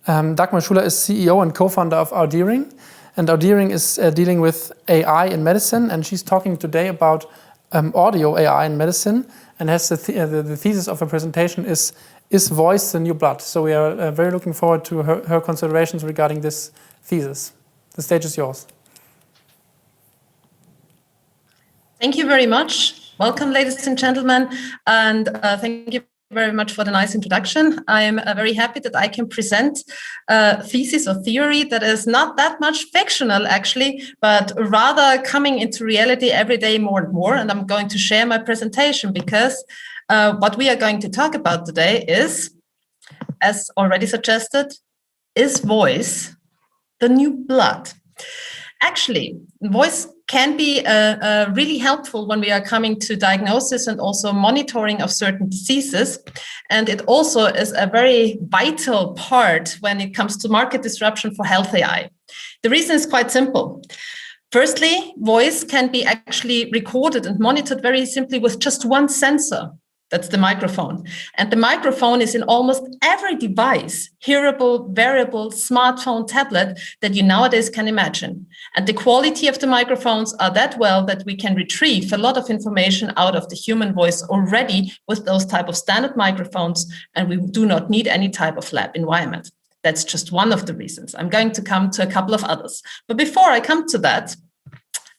Dagmar Schuller is CEO and co-founder of audEERING. And audEERING is dealing with AI in medicine. And she's talking today about audio AI in medicine. And has the thesis of her presentation is voice the new blood? So we are very looking forward to her considerations regarding this thesis. The stage is yours. Thank you very much. Welcome, ladies and gentlemen. And thank you very much for the nice introduction. I'm very happy that I can present a thesis or theory that is not that much fictional, actually, but rather coming into reality every day more and more. And I'm going to share my presentation because what we are going to talk about today is, as already suggested, is voice the new blood? Actually, voice can be really helpful when we are coming to diagnosis and also monitoring of certain diseases. And it also is a very vital part when it comes to market disruption for health AI. The reason is quite simple. Firstly, voice can be actually recorded and monitored very simply with just one sensor. That's the microphone. And the microphone is in almost every device, hearable, wearable, smartphone, tablet that you nowadays can imagine. And the quality of the microphones are that well that we can retrieve a lot of information out of the human voice already with those type of standard microphones. And we do not need any type of lab environment. That's just one of the reasons. I'm going to come to a couple of others. But before I come to that,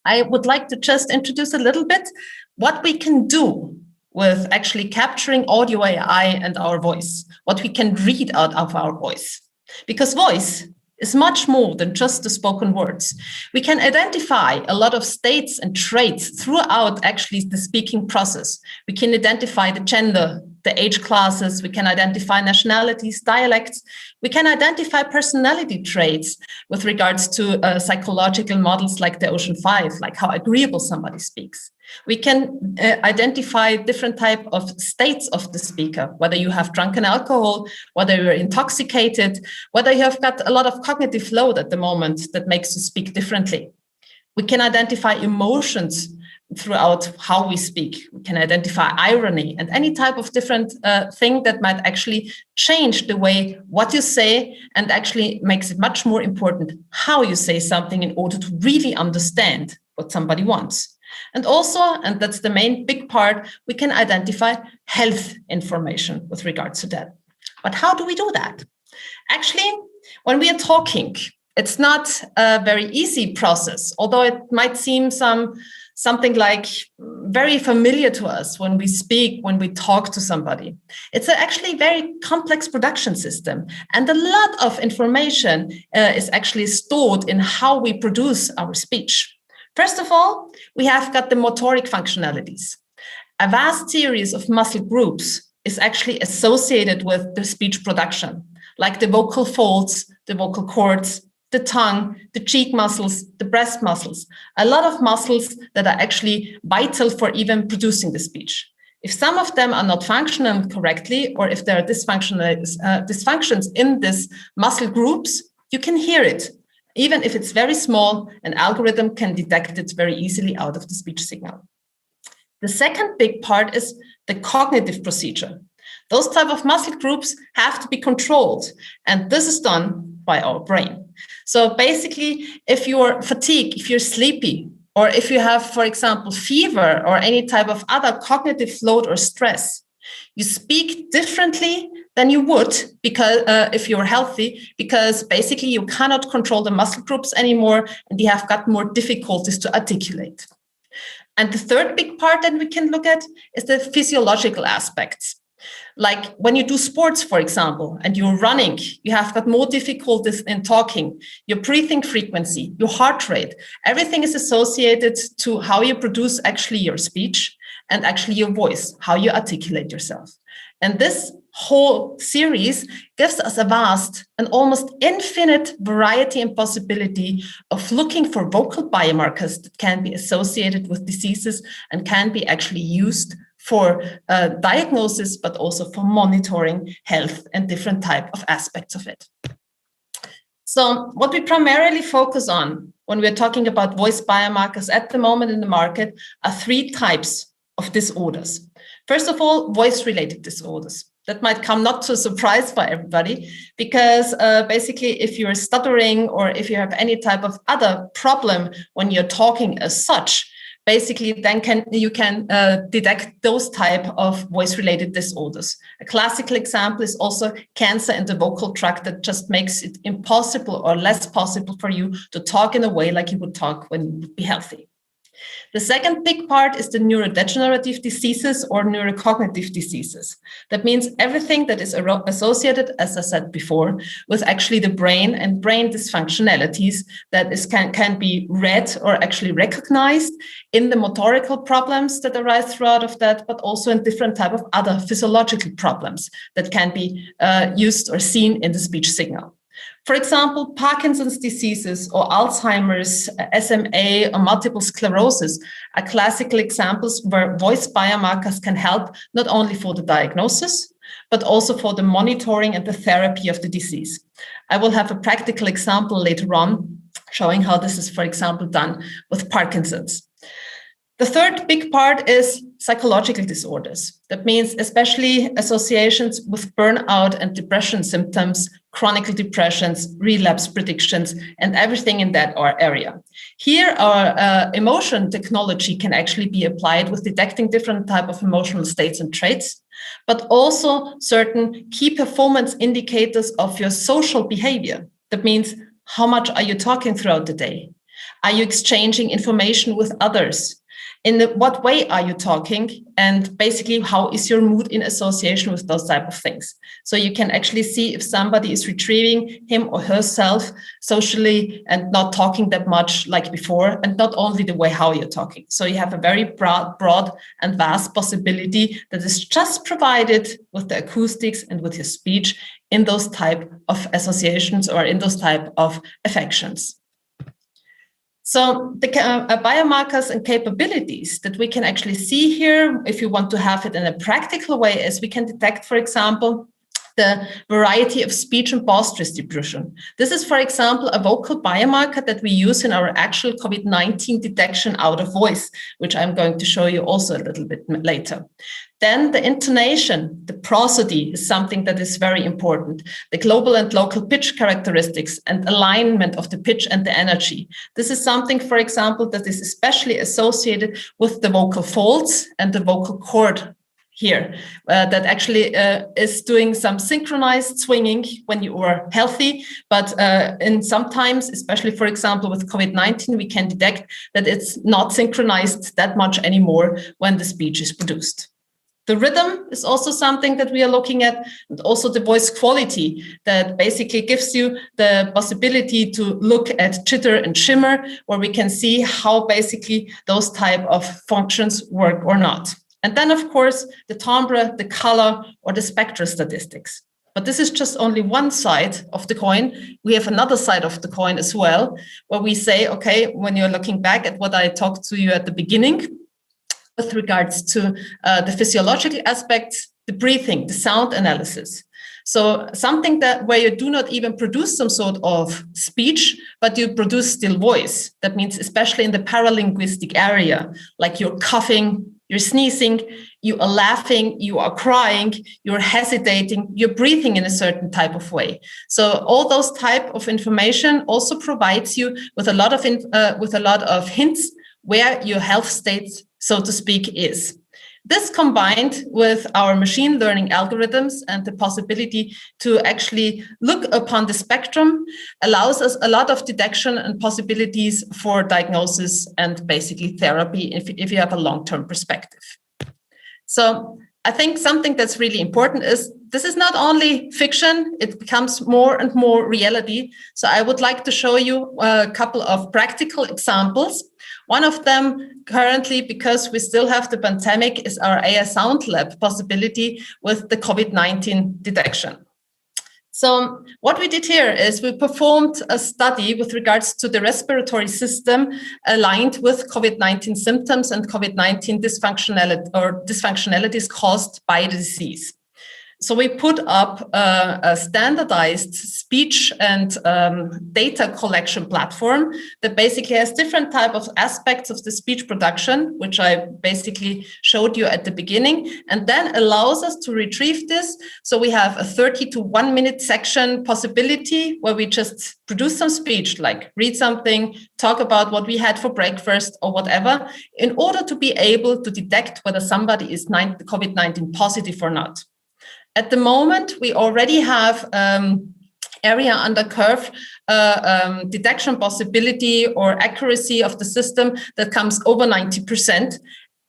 I would like to just introduce a little bit what we can do with actually capturing audio AI and our voice, what we can read out of our voice. Because voice is much more than just the spoken words. We can identify a lot of states and traits throughout actually the speaking process. We can identify the gender, the age classes, we can identify nationalities, dialects, we can identify personality traits with regards to psychological models like the Ocean 5, like how agreeable somebody speaks. We can identify different type of states of the speaker, whether you have drunken alcohol, whether you're intoxicated, whether you have got a lot of cognitive load at the moment that makes you speak differently. We can identify emotions throughout how we speak. We can identify irony and any type of different thing that might actually change the way what you say and actually makes it much more important how you say something in order to really understand what somebody wants. And also, and that's the main big part, we can identify health information with regards to that. But how do we do that? Actually, when we are talking, it's not a very easy process, although it might seem something like very familiar to us when we speak, when we talk to somebody. It's actually a very complex production system. And a lot of information is actually stored in how we produce our speech. First of all, we have got the motoric functionalities. A vast series of muscle groups is actually associated with the speech production, like the vocal folds, the vocal cords, the tongue, the cheek muscles, the breast muscles, a lot of muscles that are actually vital for even producing the speech. If some of them are not functioning correctly, or if there are dysfunctions in these muscle groups, you can hear it. Even if it's very small, an algorithm can detect it very easily out of the speech signal. The second big part is the cognitive procedure. Those type of muscle groups have to be controlled, and this is done by our brain. So basically, if you're fatigued, if you're sleepy, or if you have, for example, fever or any type of other cognitive load or stress, you speak differently than you would because if you're healthy, because basically you cannot control the muscle groups anymore and you have got more difficulties to articulate. And the third big part that we can look at is the physiological aspects. Like when you do sports, for example, and you're running, you have got more difficulties in talking, your breathing frequency, your heart rate, everything is associated to how you produce actually your speech and actually your voice, how you articulate yourself. And this whole series gives us a vast and almost infinite variety and possibility of looking for vocal biomarkers that can be associated with diseases and can be actually used for diagnosis, but also for monitoring health and different type of aspects of it. So what we primarily focus on when we're talking about voice biomarkers at the moment in the market are three types of disorders. First of all, voice-related disorders. That might come not to a surprise for everybody, because basically if you're stuttering or if you have any type of other problem when you're talking as such, basically then you can detect those type of voice-related disorders. A classical example is also cancer in the vocal tract that just makes it impossible or less possible for you to talk in a way like you would talk when you would be healthy. The second big part is the neurodegenerative diseases or neurocognitive diseases. That means everything that is associated, as I said before, with actually the brain and brain dysfunctionalities that can be read or actually recognized in the motorical problems that arise throughout of that, but also in different type of other physiological problems that can be used or seen in the speech signal. For example, Parkinson's diseases or Alzheimer's, SMA, or multiple sclerosis are classical examples where voice biomarkers can help not only for the diagnosis, but also for the monitoring and the therapy of the disease. I will have a practical example later on showing how this is, for example, done with Parkinson's. The third big part is psychological disorders. That means especially associations with burnout and depression symptoms, chronic depressions, relapse predictions, and everything in that area. Here, our emotion technology can actually be applied with detecting different type of emotional states and traits, but also certain key performance indicators of your social behavior. That means how much are you talking throughout the day? Are you exchanging information with others? In what way are you talking? And basically, how is your mood in association with those type of things? So you can actually see if somebody is retrieving him or herself socially and not talking that much like before, and not only the way how you're talking. So you have a very broad and vast possibility that is just provided with the acoustics and with your speech in those type of associations or in those type of affections. So the biomarkers and capabilities that we can actually see here, if you want to have it in a practical way, is we can detect, for example, the variety of speech and pause distribution. This is, for example, a vocal biomarker that we use in our actual COVID-19 detection out of voice, which I'm going to show you also a little bit later. Then the intonation, the prosody is something that is very important. The global and local pitch characteristics and alignment of the pitch and the energy. This is something, for example, that is especially associated with the vocal folds and the vocal cord here, that actually is doing some synchronized swinging when you are healthy, but in sometimes, especially for example with COVID-19, we can detect that it's not synchronized that much anymore when the speech is produced. The rhythm is also something that we are looking at, and also the voice quality that basically gives you the possibility to look at jitter and shimmer, where we can see how basically those type of functions work or not. And then, of course, the timbre, the color, or the spectral statistics. But this is just only one side of the coin. We have another side of the coin as well, where we say, okay, when you're looking back at what I talked to you at the beginning, with regards to the physiological aspects, the breathing, the sound analysis. So something that where you do not even produce some sort of speech, but you produce still voice. That means especially in the paralinguistic area, like you're coughing, you're sneezing, you are laughing, you are crying, you're hesitating, you're breathing in a certain type of way. So all those type of information also provides you with a lot of hints where your health state, so to speak, is. This combined with our machine learning algorithms and the possibility to actually look upon the spectrum allows us a lot of detection and possibilities for diagnosis and basically therapy if you have a long-term perspective. So I think something that's really important is this is not only fiction, it becomes more and more reality. So I would like to show you a couple of practical examples. One of them currently, because we still have the pandemic, is our AISoundLab possibility with the COVID-19 detection. So what we did here is we performed a study with regards to the respiratory system aligned with COVID-19 symptoms and COVID-19 dysfunctionalities caused by the disease. So we put up a standardized speech and data collection platform that basically has different type of aspects of the speech production, which I basically showed you at the beginning, and then allows us to retrieve this. So we have a 30 to 1 minute section possibility where we just produce some speech, like read something, talk about what we had for breakfast or whatever, in order to be able to detect whether somebody is COVID-19 positive or not. At the moment, we already have area under curve detection possibility or accuracy of the system that comes over 90%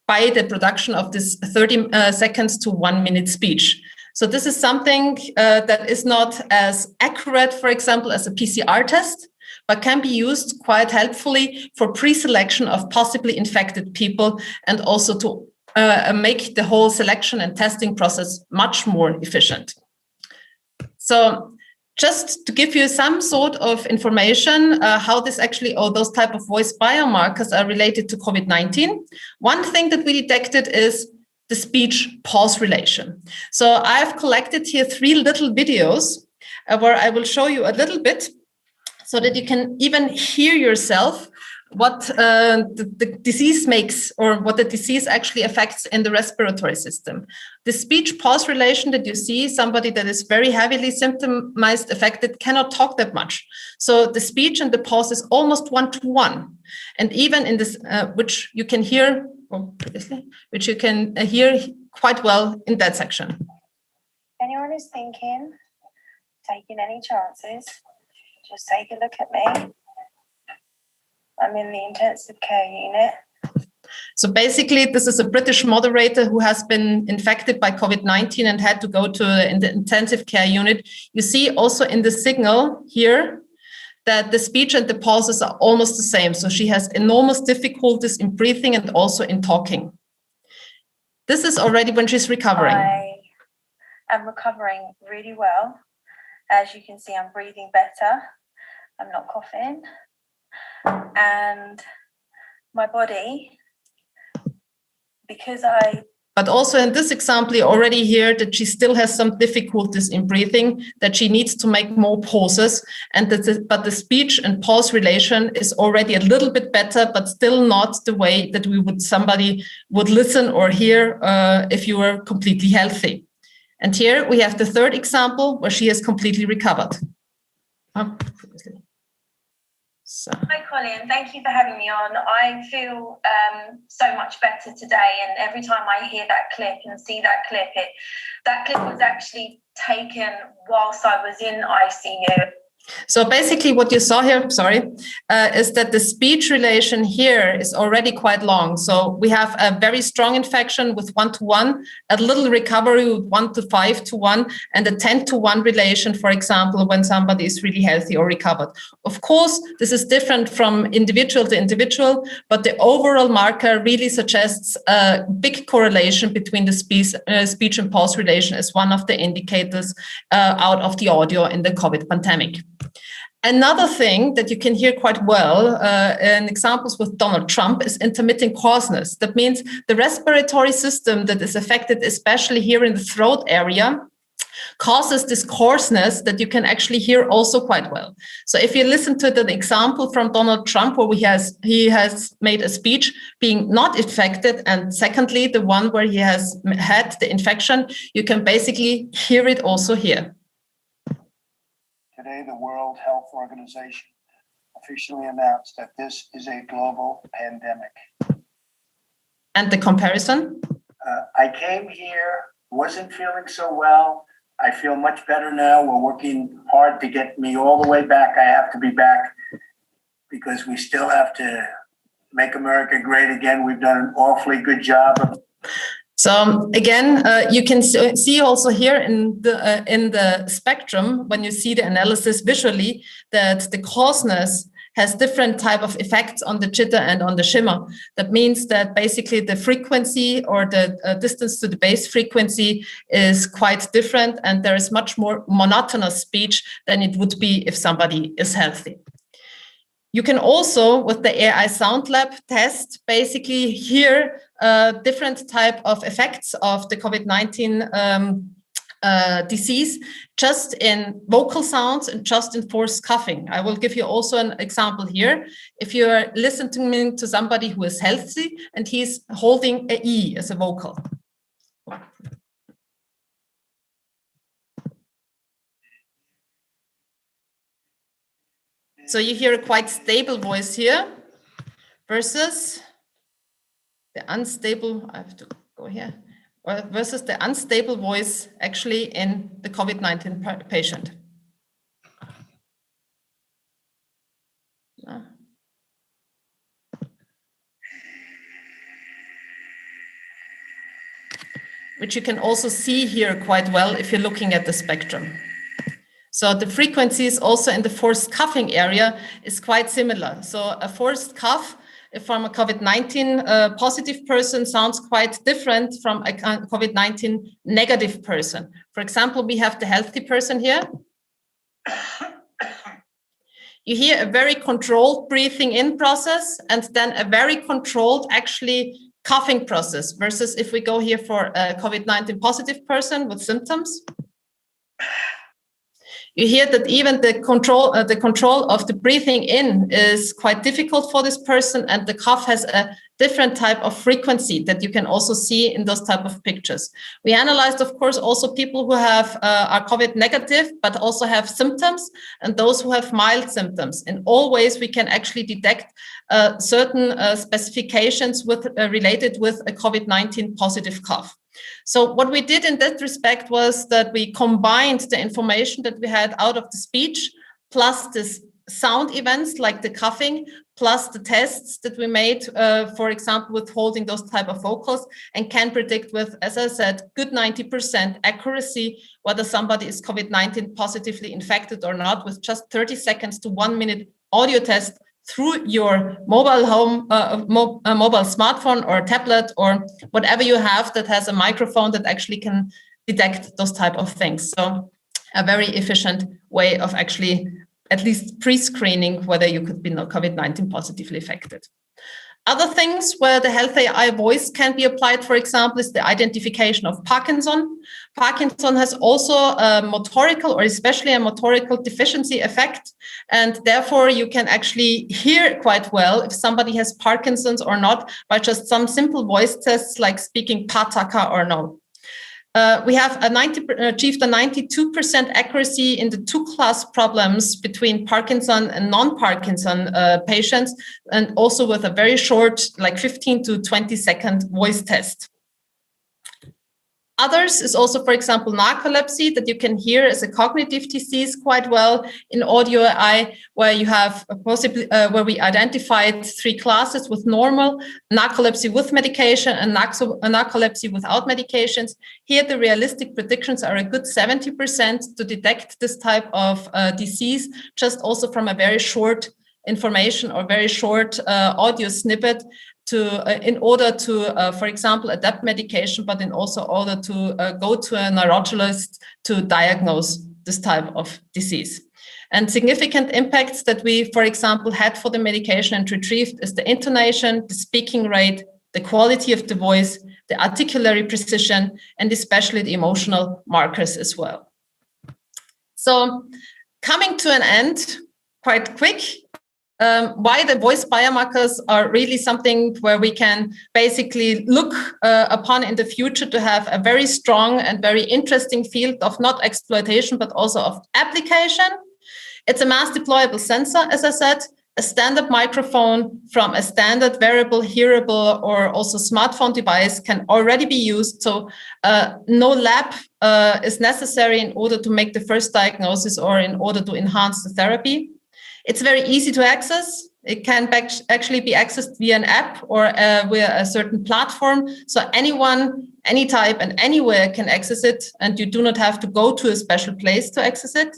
by the production of this 30 seconds to 1 minute speech. So this is something that is not as accurate, for example, as a PCR test, but can be used quite helpfully for pre-selection of possibly infected people and also to make the whole selection and testing process much more efficient. So just to give you some sort of information, how this actually, or those type of voice biomarkers are related to COVID-19. One thing that we detected is the speech pause relation. So I've collected here 3 little videos where I will show you a little bit so that you can even hear yourself what the disease makes, or what the disease actually affects in the respiratory system. The speech pause relation that you see, somebody that is very heavily symptomized, affected, cannot talk that much. So the speech and the pause is almost 1-to-1. And even in this, which you can hear, which you can hear quite well in that section. Anyone who's thinking, taking any chances, just take a look at me. I'm in the intensive care unit. So basically, this is a British moderator who has been infected by COVID-19 and had to go to the intensive care unit. You see also in the signal here that the speech and the pauses are almost the same. So she has enormous difficulties in breathing and also in talking. This is already when she's recovering. I am recovering really well. As you can see, I'm breathing better. I'm not coughing. And my body, because But also in this example, you already hear that she still has some difficulties in breathing, that she needs to make more pauses, and but the speech and pause relation is already a little bit better, but still not the way that somebody would listen or hear if you were completely healthy. And here we have the 3rd example where she has completely recovered. So. Hi, Colin. Thank you for having me on. I feel so much better today, and every time I hear that clip and see that clip was actually taken whilst I was in ICU. So basically what you saw here, is that the speech relation here is already quite long. So we have a very strong infection with 1-to-1, a little recovery with 1 to 5 to 1, and a 10-to-1 relation, for example, when somebody is really healthy or recovered. Of course, this is different from individual to individual, but the overall marker really suggests a big correlation between the speech and pause relation as one of the indicators out of the audio in the COVID pandemic. Another thing that you can hear quite well in examples with Donald Trump is intermitting coarseness. That means the respiratory system that is affected, especially here in the throat area, causes this coarseness that you can actually hear also quite well. So if you listen to the example from Donald Trump, where he has made a speech being not infected, and secondly, the one where he has had the infection, you can basically hear it also here. Today, the World Health Organization officially announced that this is a global pandemic. And the comparison? I came here, wasn't feeling so well. I feel much better now. We're working hard to get me all the way back. I have to be back because we still have to make America great again. We've done an awfully good job. So again, you can see also here in the spectrum, when you see the analysis visually, that the coarseness has different type of effects on the jitter and on the shimmer. That means that basically the frequency or the distance to the base frequency is quite different, and there is much more monotonous speech than it would be if somebody is healthy. You can also, with the AISoundLab test, basically hear different type of effects of the COVID-19 disease just in vocal sounds and just in forced coughing. I will give you also an example here. If you are listening to somebody who is healthy and he's holding a E as a vocal. So you hear a quite stable voice here versus the unstable, I have to go here, versus the unstable voice actually in the COVID-19 patient. No. Which you can also see here quite well if you're looking at the spectrum. So the frequencies also in the forced coughing area is quite similar. So a forced cough from a COVID-19 positive person sounds quite different from a COVID-19 negative person. For example, we have the healthy person here. You hear a very controlled breathing in process and then a very controlled actually coughing process versus if we go here for a COVID-19 positive person with symptoms. You hear that even the control of the breathing in is quite difficult for this person, and the cough has a different type of frequency that you can also see in those type of pictures. We analyzed, of course, also people who have are COVID negative, but also have symptoms, and those who have mild symptoms. In all ways, we can actually detect certain specifications related with a COVID-19 positive cough. So what we did in that respect was that we combined the information that we had out of the speech plus this sound events like the coughing plus the tests that we made, for example, with holding those type of vocals, and can predict with, as I said, good 90% accuracy whether somebody is COVID-19 positively infected or not with just 30 seconds to 1 minute audio test through your mobile mobile smartphone or tablet or whatever you have that has a microphone that actually can detect those type of things. So a very efficient way of actually at least pre-screening whether you could be COVID-19 positively affected. Other things where the health AI voice can be applied, for example, is the identification of Parkinson. Parkinson has also a motorical or especially a motorical deficiency effect. And therefore, you can actually hear quite well if somebody has Parkinson's or not by just some simple voice tests like speaking pataka or no. We have achieved a 92% accuracy in the 2-class problems between Parkinson and non-Parkinson patients, and also with a very short, like 15 to 20 second voice test. Others is also, for example, narcolepsy that you can hear as a cognitive disease quite well in audio AI, where you have possibly where we identified 3 classes with normal, narcolepsy with medication, and narcolepsy without medications. Here, the realistic predictions are a good 70% to detect this type of disease, just also from a very short information or very short audio snippet. In order to, for example, adapt medication, but in also order to go to a neurologist to diagnose this type of disease. And significant impacts that we, for example, had for the medication and retrieved is the intonation, the speaking rate, the quality of the voice, the articulatory precision, and especially the emotional markers as well. So coming to an end quite quick, why the voice biomarkers are really something where we can basically look upon in the future to have a very strong and very interesting field of not exploitation, but also of application. It's a mass deployable sensor, as I said, a standard microphone from a standard wearable, hearable, or also smartphone device can already be used. So no lab is necessary in order to make the first diagnosis or in order to enhance the therapy. It's very easy to access. It can actually be accessed via an app or via a certain platform. So anyone, any type and anywhere can access it, and you do not have to go to a special place to access it.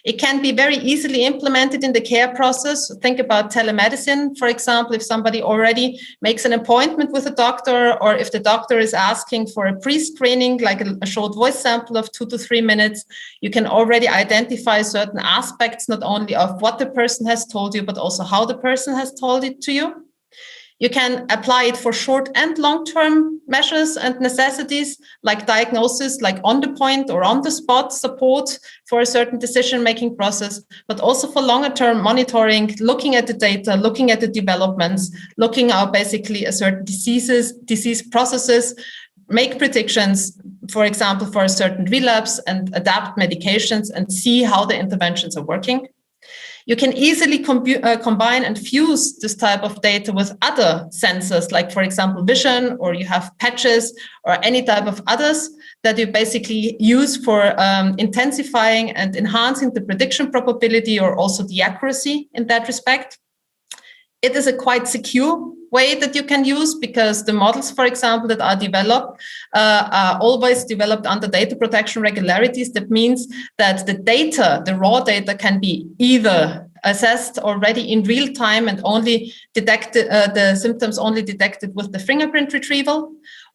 It can be very easily implemented in the care process. Think about telemedicine, for example, if somebody already makes an appointment with a doctor, or if the doctor is asking for a pre-screening, like a short voice sample of 2 to 3 minutes, you can already identify certain aspects, not only of what the person has told you, but also how the person has told it to you. You can apply it for short and long-term measures and necessities, like diagnosis, like on the point or on the spot support for a certain decision-making process, but also for longer-term monitoring, looking at the data, looking at the developments, looking at basically a certain disease processes, make predictions, for example, for a certain relapse, and adapt medications and see how the interventions are working. You can easily combine and fuse this type of data with other sensors, like, for example, vision, or you have patches or any type of others that you basically use for intensifying and enhancing the prediction probability or also the accuracy in that respect. It is a quite secure way that you can use, because the models, for example, that are developed are always developed under data protection regularities. That means that the data, the raw data, can be either assessed already in real time and only detected, the symptoms only detected with the fingerprint retrieval,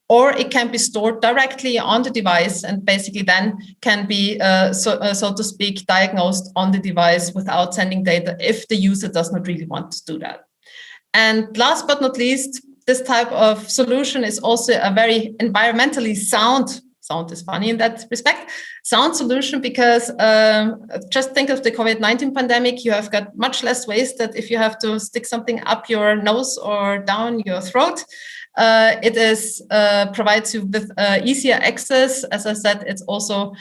or it can be stored directly on the device and basically then can be, so to speak, diagnosed on the device without sending data if the user does not really want to do that. And last but not least, this type of solution is also a very environmentally sound is funny in that respect, sound solution, because just think of the COVID-19 pandemic. You have got much less waste that if you have to stick something up your nose or down your throat. It provides you with easier access. As I said, it's also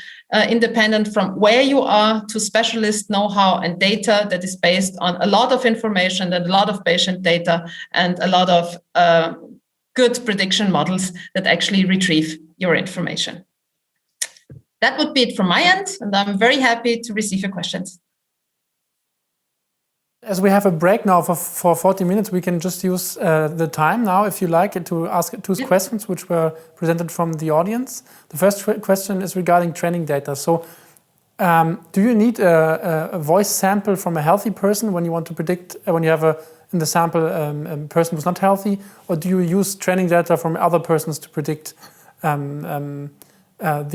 independent from where you are to specialist know-how and data that is based on a lot of information and a lot of patient data and a lot of good prediction models that actually retrieve your information. That would be it from my end, and I'm very happy to receive your questions. As we have a break now for 40 minutes, we can just use the time now, if you like, to ask two questions which were presented from the audience. The first question is regarding training data. So do you need a voice sample from a healthy person when you want to predict, when you have in the sample a person who's not healthy, or do you use training data from other persons to predict the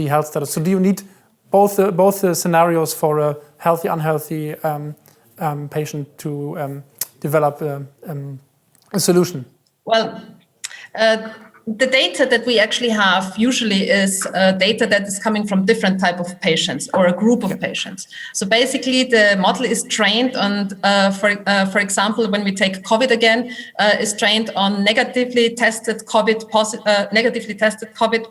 health status? So do you need both the scenarios for a healthy, unhealthy patient to develop a solution? Well, the data that we actually have usually is data that is coming from different type of patients or a group of patients. So basically, the model is trained on, for example, when we take COVID again, is trained on negatively tested COVID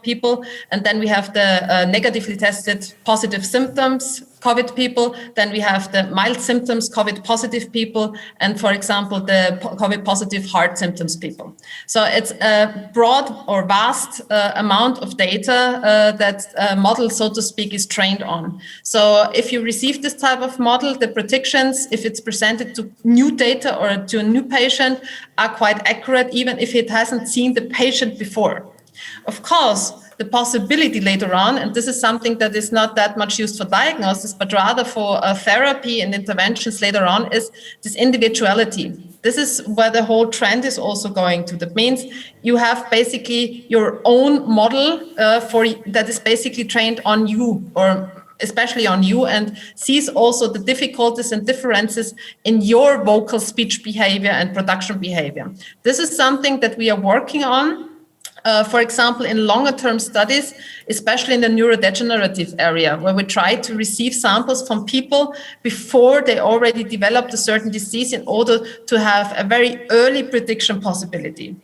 people, and then we have the negatively tested positive symptoms COVID people, then we have the mild symptoms COVID positive people, and for example, the COVID positive heart symptoms people. So it's a broad or vast amount of data that a model, so to speak, is trained on. So if you receive this type of model, the predictions, if it's presented to new data or to a new patient, are quite accurate, even if it hasn't seen the patient before. Of course, the possibility later on, and this is something that is not that much used for diagnosis, but rather for therapy and interventions later on, is this individuality. This is where the whole trend is also going to. That means you have basically your own model that is basically trained on you, or especially on you, and sees also the difficulties and differences in your vocal speech behavior and production behavior. This is something that we are working on. For example, in longer-term studies, especially in the neurodegenerative area, where we try to receive samples from people before they already developed a certain disease in order to have a very early prediction possibility.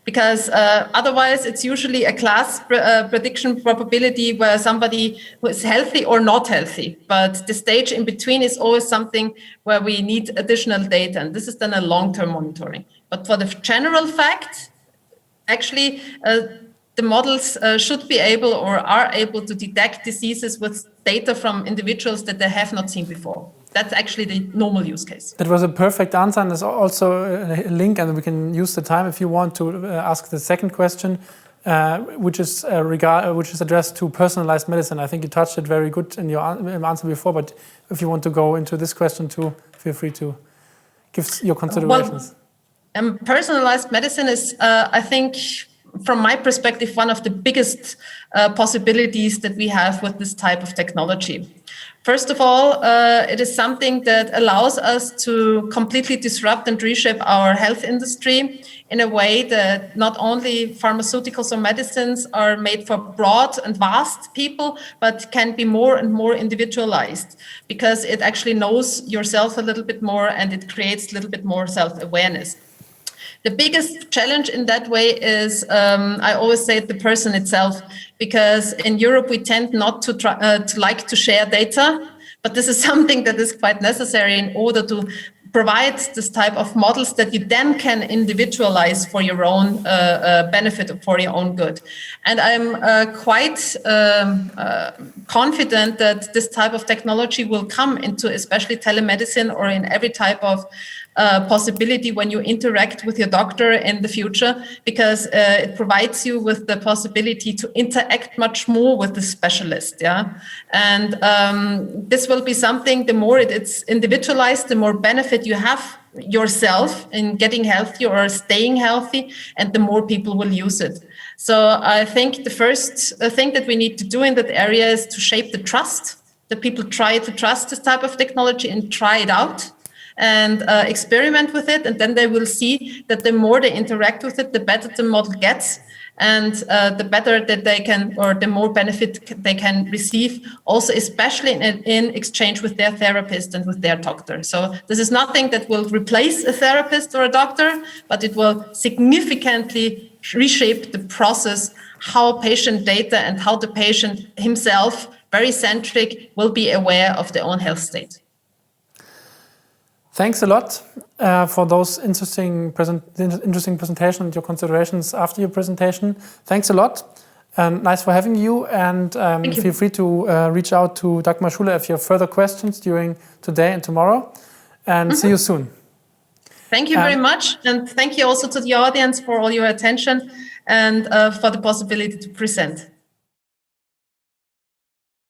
Because otherwise, it's usually a class prediction probability where somebody who is healthy or not healthy. But the stage in between is always something where we need additional data, and this is then a long-term monitoring. But for the general fact, actually, the models should be able or are able to detect diseases with data from individuals that they have not seen before. That's actually the normal use case. That was a perfect answer, and there's also a link, and we can use the time if you want to ask the second question, which is addressed to personalized medicine. I think you touched it very good in your answer before, but if you want to go into this question too, feel free to give your considerations. Personalized medicine is, I think, from my perspective, one of the biggest possibilities that we have with this type of technology. First of all, it is something that allows us to completely disrupt and reshape our health industry in a way that not only pharmaceuticals or medicines are made for broad and vast people, but can be more and more individualized, because it actually knows yourself a little bit more and it creates a little bit more self-awareness. The biggest challenge in that way is, I always say, the person itself, because in Europe we tend not to like to share data, but this is something that is quite necessary in order to provide this type of models that you then can individualize for your own benefit, for your own good. And I'm quite confident that this type of technology will come into especially telemedicine or in every type of possibility when you interact with your doctor in the future, because it provides you with the possibility to interact much more with the specialist. And this will be something, the more it's individualized, the more benefit you have yourself in getting healthy or staying healthy, and the more people will use it. So I think the first thing that we need to do in that area is to shape the trust, that people try to trust this type of technology and try it out and experiment with it, and then they will see that the more they interact with it, the better the model gets, and the better that they can, or the more benefit they can receive, also especially in exchange with their therapist and with their doctor. So this is nothing that will replace a therapist or a doctor, but it will significantly reshape the process, how patient data and how the patient himself, very centric, will be aware of their own health state. Thanks a lot for those interesting presentation and your considerations after your presentation. Thanks a lot. Nice for having you. And feel free to reach out to Dagmar Schuller if you have further questions during today and tomorrow. And see you soon. Thank you very much. And thank you also to the audience for all your attention and for the possibility to present.